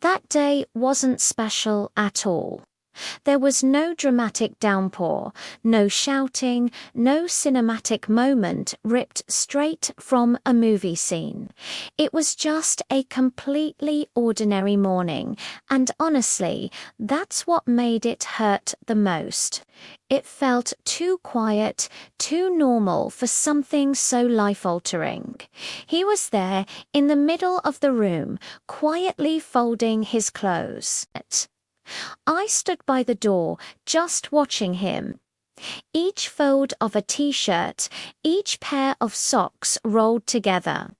That day wasn't special at all. There was no dramatic downpour, no shouting, no cinematic moment ripped straight from a movie scene. It was just a completely ordinary morning, and honestly, that's what made it hurt the most. It felt too quiet, too normal for something so life-altering. He was there, in the middle of the room, quietly folding his clothes. I stood by the door, just watching him. Each fold of a t-shirt, each pair of socks rolled together.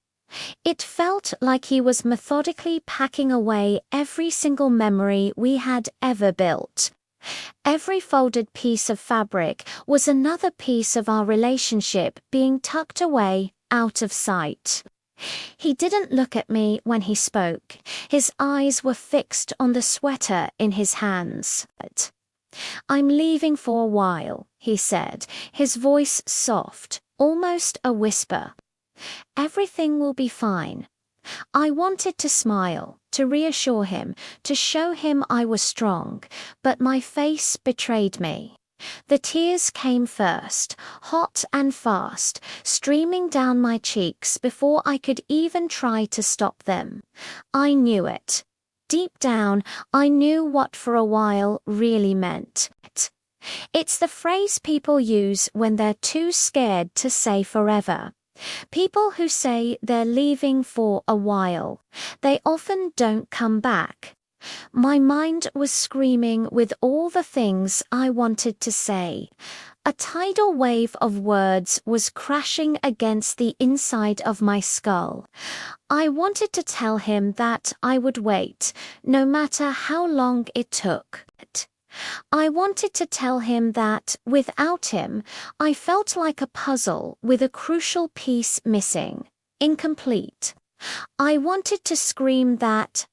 It felt like he was methodically packing away every single memory we had ever built. Every folded piece of fabric was another piece of our relationship being tucked away, out of sight. He didn't look at me when he spoke. His eyes were fixed on the sweater in his hands. "I'm leaving for a while," he said, his voice soft, almost a whisper. "Everything will be fine." I wanted to smile, to reassure him, to show him I was strong, but my face betrayed me. The tears came first, hot and fast, streaming down my cheeks before I could even try to stop them. I knew it. Deep down, I knew what "for a while" really meant. It's the phrase people use when they're too scared to say forever. People who say they're leaving for a while, they often don't come back. My mind was screaming with all the things I wanted to say. A tidal wave of words was crashing against the inside of my skull. I wanted to tell him that I would wait, no matter how long it took. I wanted to tell him that, without him, I felt like a puzzle with a crucial piece missing, incomplete. I wanted to scream that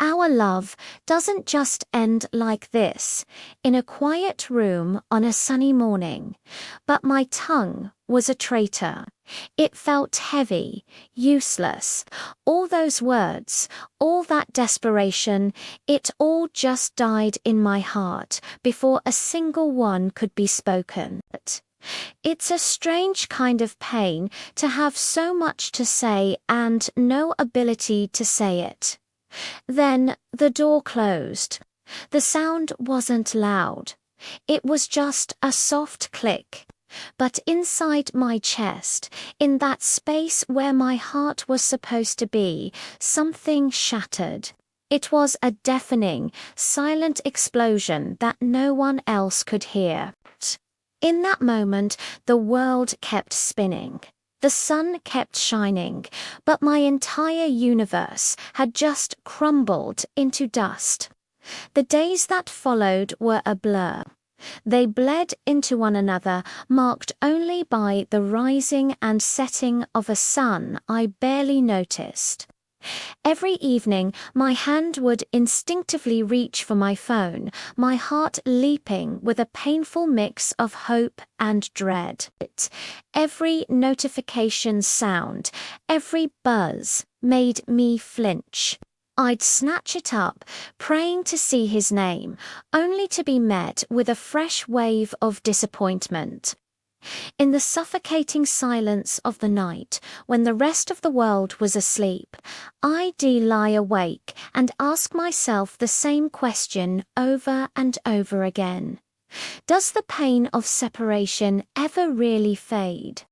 our love doesn't just end like this, in a quiet room on a sunny morning. But my tongue was a traitor. It felt heavy, useless. All those words, all that desperation, it all just died in my heart before a single one could be spoken. It's a strange kind of pain to have so much to say and no ability to say it. Then the door closed. The sound wasn't loud. It was just a soft click. But inside my chest, in that space where my heart was supposed to be, something shattered. It was a deafening, silent explosion that no one else could hear. In that moment, the world kept spinning. The sun kept shining, but my entire universe had just crumbled into dust. The days that followed were a blur. They bled into one another, marked only by the rising and setting of a sun I barely noticed. Every evening, my hand would instinctively reach for my phone, my heart leaping with a painful mix of hope and dread. Every notification sound, every buzz, made me flinch. I'd snatch it up, praying to see his name, only to be met with a fresh wave of disappointment. In the suffocating silence of the night, when the rest of the world was asleep, I'd lie awake and ask myself the same question over and over again. Does the pain of separation ever really fade?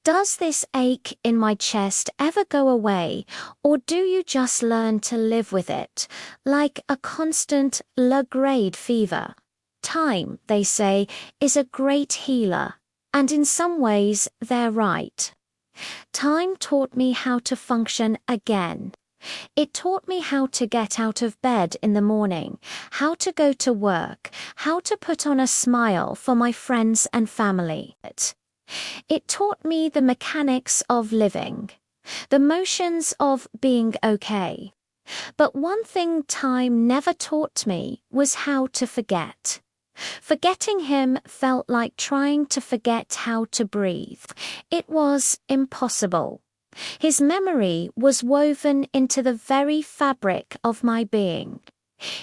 Does this ache in my chest ever go away, or do you just learn to live with it, like a constant low-grade fever? Time, they say, is a great healer, and in some ways they're right. Time taught me how to function again. It taught me how to get out of bed in the morning, how to go to work, how to put on a smile for my friends and family. It taught me the mechanics of living, the motions of being okay. But one thing time never taught me was how to forget. Forgetting him felt like trying to forget how to breathe. It was impossible. His memory was woven into the very fabric of my being.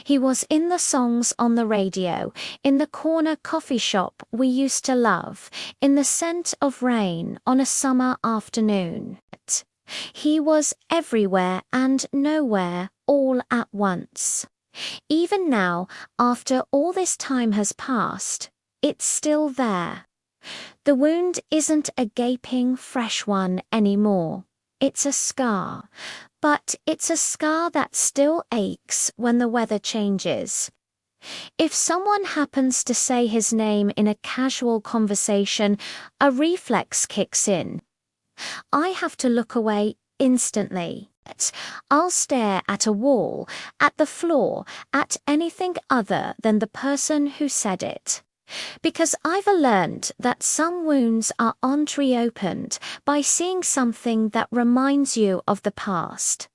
He was in the songs on the radio, in the corner coffee shop we used to love, in the scent of rain on a summer afternoon. He was everywhere and nowhere all at once. Even now, after all this time has passed, it's still there. The wound isn't a gaping, fresh one anymore. It's a scar. But it's a scar that still aches when the weather changes. If someone happens to say his name in a casual conversation, a reflex kicks in. I have to look away instantly. I'll stare at a wall, at the floor, at anything other than the person who said it. Because I've learned that some wounds aren't reopened by seeing something that reminds you of the past.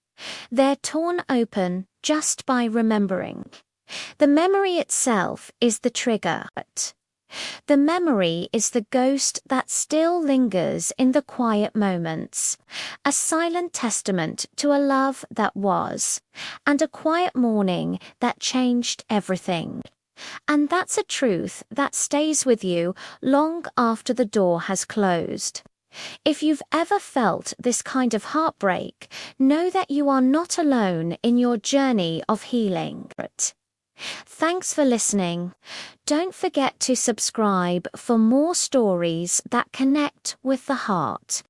They're torn open just by remembering. The memory itself is the trigger. The memory is the ghost that still lingers in the quiet moments, a silent testament to a love that was, and a quiet morning that changed everything. And that's a truth that stays with you long after the door has closed. If you've ever felt this kind of heartbreak, know that you are not alone in your journey of healing. Thanks for listening. Don't forget to subscribe for more stories that connect with the heart.